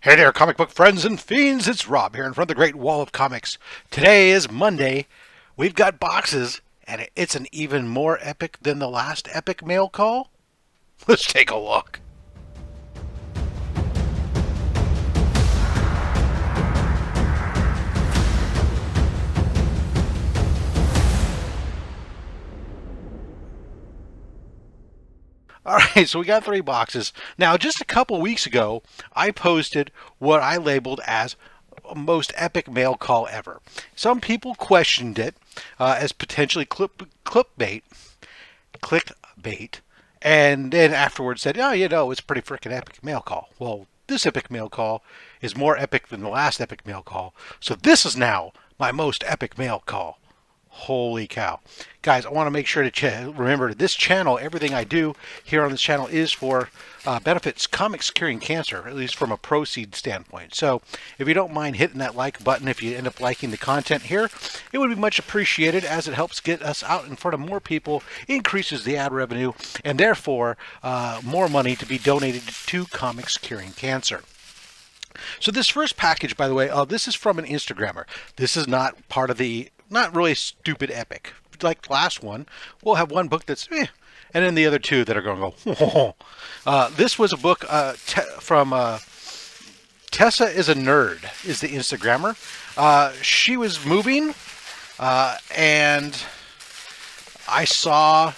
Hey there, comic book friends and fiends. It's Rob here in front of the Great Wall of Comics. Today is Monday. We've got boxes, and it's an even more epic than the last epic mail call. Let's take a look. All right, so we got three boxes. Now, just a couple weeks ago, I posted what I labeled as most epic mail call ever. Some people questioned it as potentially clickbait, and then afterwards said, "Oh, it's a pretty freaking epic mail call." Well, this epic mail call is more epic than the last epic mail call, so this is now my most epic mail call. Holy cow. Guys, I want to make sure to remember this channel, everything I do here on this channel is for benefits comics curing cancer, at least from a proceed standpoint. So if you don't mind hitting that like button, if you end up liking the content here, it would be much appreciated as it helps get us out in front of more people, increases the ad revenue, and therefore more money to be donated to comics curing cancer. So this first package, by the way, this is from an Instagrammer. This is not part of the not really stupid epic. Like the last one, we'll have one book that's and then the other two that are going to go, this was a book from Tessa is a Nerd, is the Instagrammer. She was moving, and I saw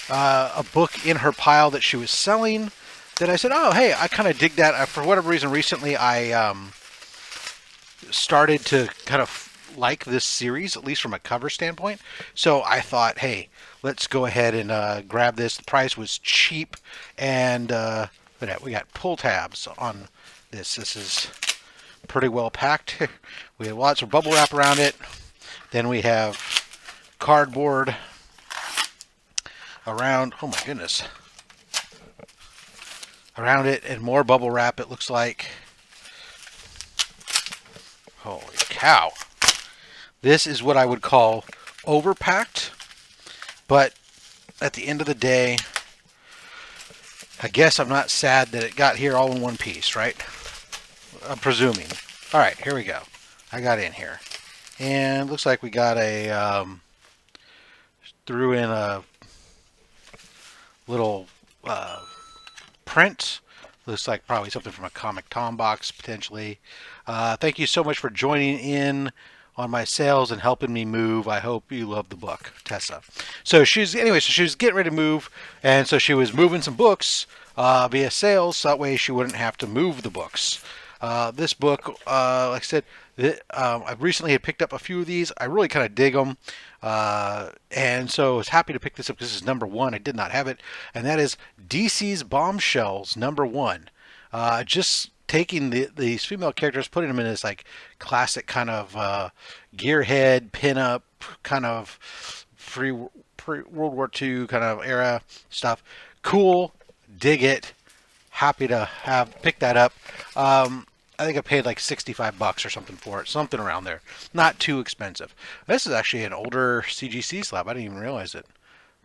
a book in her pile that she was selling that I said, oh, hey, I kind of dig that. For whatever reason, recently I started to kind of like this series, at least from a cover standpoint. So I thought, hey, let's go ahead and grab this. The price was cheap, and we got pull tabs on this. This is pretty well packed. We have lots of bubble wrap around it. Then we have cardboard around, oh my goodness, around it, and more bubble wrap, it looks like. Holy cow. This is what I would call overpacked, but at the end of the day, I guess I'm not sad that it got here all in one piece, right? I'm presuming. All right, here we go. I got in here, and it looks like we got a threw in a little print. Looks like probably something from a Comic Tom box potentially. Thank you so much for joining in on my sales and helping me move. I hope you love the book, Tessa. So she was getting ready to move, and so she was moving some books via sales, so that way she wouldn't have to move the books. This book, like I said, I recently had picked up a few of these. I really kind of dig them, and so I was happy to pick this up. This is number one. I did not have it, and that is DC's Bombshells #1. Just taking these female characters, putting them in this like classic kind of gearhead pinup kind of pre-World War II kind of era stuff. Cool, dig it. Happy to have picked that up. I think I paid like $65 or something for it, something around there. Not too expensive. This is actually an older CGC slab. I didn't even realize it.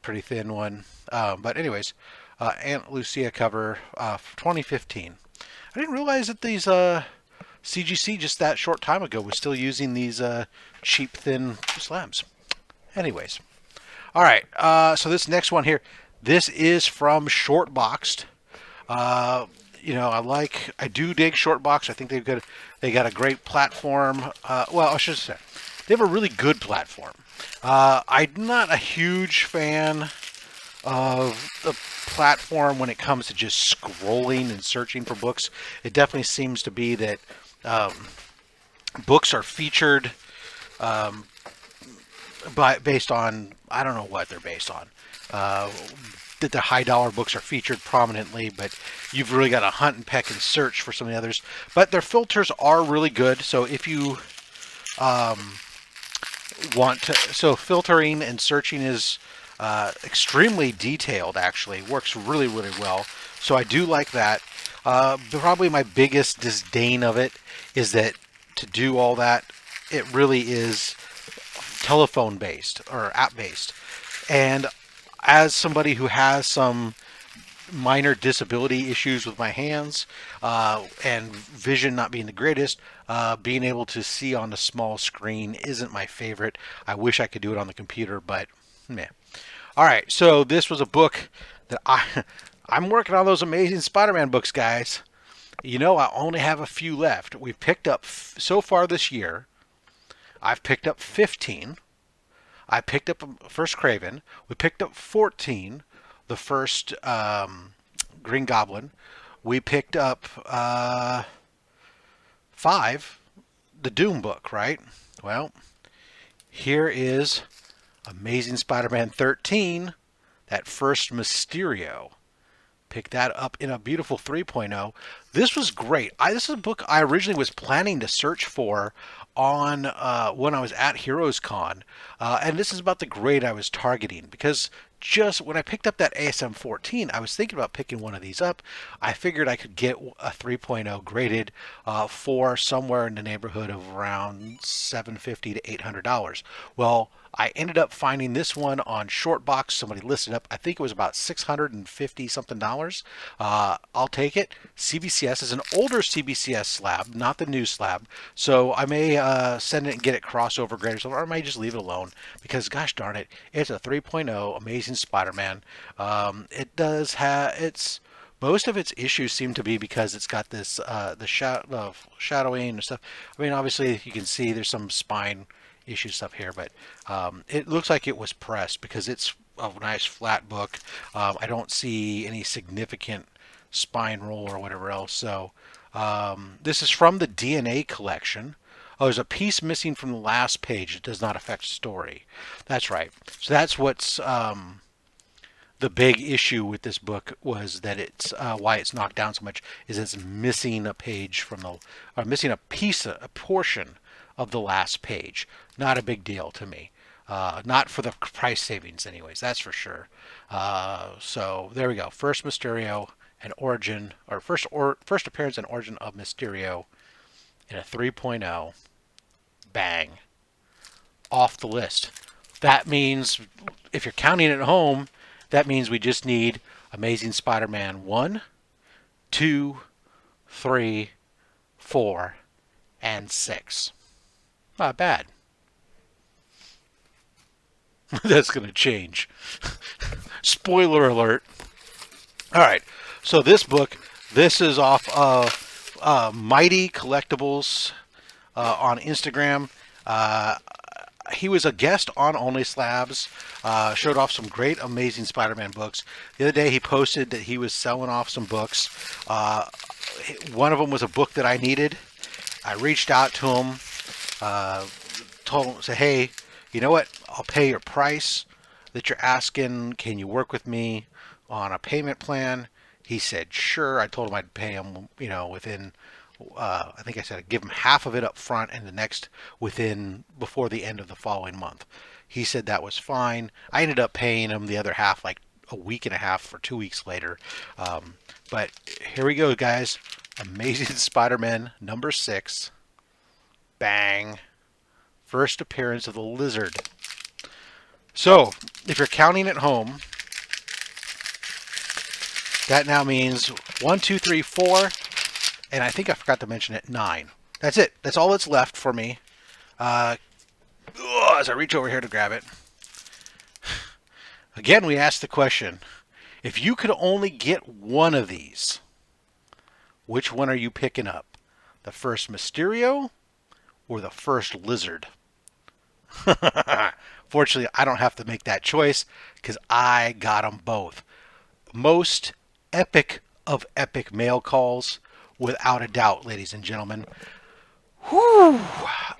Pretty thin one. But anyways, Aunt Lucia cover 2015. I didn't realize that these CGC just that short time ago was still using these cheap, thin slabs. Anyways. All right. So this next one here, this is from Shortboxed. I do dig Shortbox. I think they got a great platform. Well, I should say they have a really good platform. I'm not a huge fan of the platform when it comes to just scrolling and searching for books. It definitely seems to be that books are featured based on, I don't know what they're based on. That the high dollar books are featured prominently, but you've really got to hunt and peck and search for some of the others. But their filters are really good. So if you so filtering and searching is extremely detailed, actually works really, really well. So I do like that. Probably my biggest disdain of it is that to do all that, it really is telephone based or app based. And as somebody who has some minor disability issues with my hands, and vision not being the greatest, being able to see on a small screen isn't my favorite. I wish I could do it on the computer, but meh. All right, so this was a book that I'm working on those Amazing Spider-Man books, guys. You know, I only have a few left. We've picked up, so far this year, I've picked up 15. I picked up first Craven. We picked up 14, the first Green Goblin. We picked up 5, the Doom book, right? Well, here is Amazing Spider-Man 13, that first Mysterio. Pick that up in a beautiful 3.0. This was great. This is a book I originally was planning to search for on when I was at Heroes Con, and this is about the grade I was targeting, because just when I picked up that ASM 14, I was thinking about picking one of these up. I figured I could get a 3.0 graded for somewhere in the neighborhood of around $750 to $800. Well, I ended up finding this one on Shortbox. Somebody listed up. I think it was about $650 something dollars. I'll take it. CBCS is an older CBCS slab, not the new slab. So I may send it and get it crossover graded, or I may just leave it alone, because gosh darn it, it's a 3.0 Amazing Spider-Man. It does have most of its issues seem to be because it's got this the shadowing and stuff. I mean, obviously you can see there's some spine issue stuff here, but it looks like it was pressed because it's a nice flat book. I don't see any significant spine roll or whatever else. So this is from the DNA collection. Oh, there's a piece missing from the last page. It does not affect story. That's right. So that's what's the big issue with this book, was that it's why it's knocked down so much is it's missing a page from the, or missing a piece, a portion of the last page. Not a big deal to me. Not for the price savings anyways, that's for sure. So there we go. First Mysterio and origin, or first appearance and origin of Mysterio in a 3.0. Bang. Off the list. That means, if you're counting at home, that means we just need Amazing Spider-Man 1, 2, 3, 4, and 6. Not bad. That's going to change. Spoiler alert. All right. So this book, this is off of Mighty Collectibles on Instagram. He was a guest on OnlySlabs. Showed off some great Amazing Spider-Man books. The other day he posted that he was selling off some books. One of them was a book that I needed. I reached out to him, told him, say, hey, you know what? I'll pay your price that you're asking. Can you work with me on a payment plan? He said, sure. I told him I'd pay him, you know, within, I think I said I'd give him half of it up front and the next before the end of the following month. He said that was fine. I ended up paying him the other half like a week and a half or 2 weeks later. But here we go, guys. Amazing Spider-Man number 6. Bang. First appearance of the Lizard. So, if you're counting at home, that now means 1, 2, 3, 4, and I think I forgot to mention it, 9. That's it. That's all that's left for me. As I reach over here to grab it. Again, we asked the question, if you could only get one of these, which one are you picking up? The first Mysterio or the first Lizard? Fortunately, I don't have to make that choice because I got them both. Most epic of epic mail calls, without a doubt, ladies and gentlemen. Whew.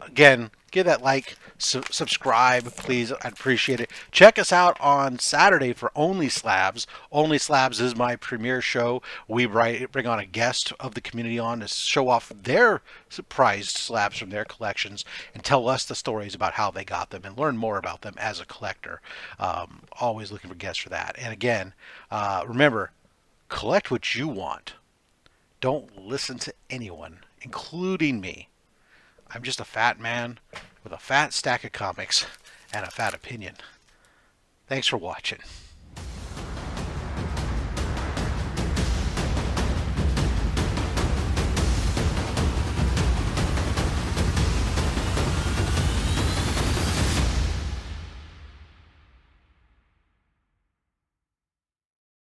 Again, give that like, subscribe, please. I'd appreciate it. Check us out on Saturday for OnlySlabs. OnlySlabs is my premiere show. We bring on a guest of the community on to show off their prized slabs from their collections and tell us the stories about how they got them and learn more about them as a collector. Always looking for guests for that. And again, remember, collect what you want. Don't listen to anyone, including me. I'm just a fat man with a fat stack of comics and a fat opinion. Thanks for watching.